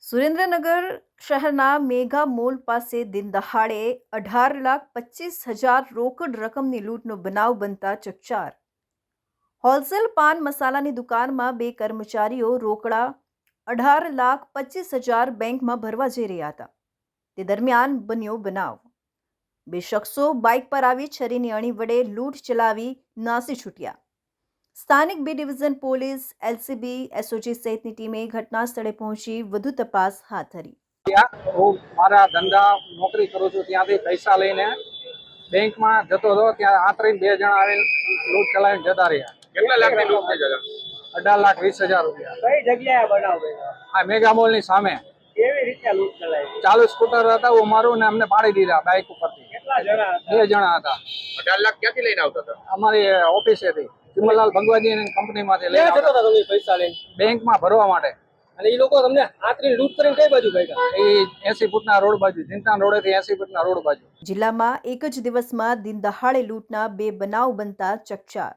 સુરેન્દ્રનગર શહેરના mega mall પાસે દિન દહાડે 18,25,000 રોકડ રકમની લૂંટનો બનાવ બનતા ચકચાર। હોલસેલ પાન મસાલાની દુકાનમાં બે કર્મચારીઓ રોકડા 18,25,000 બેંકમાં ભરવા જઈ રહ્યા હતા। તે દરમિયાન બન્યો બનાવ। બે શખ્સો બાઇક પર આવી છરીની અણી વડે લૂંટ ચલાવી નાસી છૂટ્યા। સ્થાનિક B division police, LCB, SOG સહિતની ટીમે ઘટના સ્થળે પહોંચી વધુ તપાસ હાથ ધરી। હું મારા ધંધા નોકરી કરું છું, ત્યાંથી પૈસા લઈને બેંકમાં જતો હતો, ત્યાં આંતરીને બે જણા આવીને લૂંટ ચલાવીને જતા રહ્યા। કેટલા લાખની લૂંટ થઈ જગા? 18,20,000 રૂપિયા। કઈ જગ્યાએ બનાવ બન્યો? આ મેગા મોલની સામે। કેવી રીતે લૂંટ ચલાવી? ચાલુ સ્કૂટર હતા, હું મારું ને અમને પાડી દીધા બાઇક ઉપરથી। કેટલા જણા હતા? બે જણા હતા। 18 લાખ ક્યાંથી લઈને આવતા હતા? અમારી ઓફિસેથી વિમલલાલ ભગવાજી કંપનીમાંથી લઈને ક્યાં જતા હતા તમે પૈસા લઈને? બેંકમાં ભરવા માટે। અને એ લોકો તમને આંતરીને લૂંટ કરીને કઈ બાજુ ભાગ્યા? એ 80 ફૂટના રોડ બાજુ, ચિંતાન રોડેથી 80 ફૂટના રોડ બાજુ। જિલ્લામાં એક જ દિવસમાં દિન દહાડે લૂંટના બે બનાવ બનતા ચકચાર।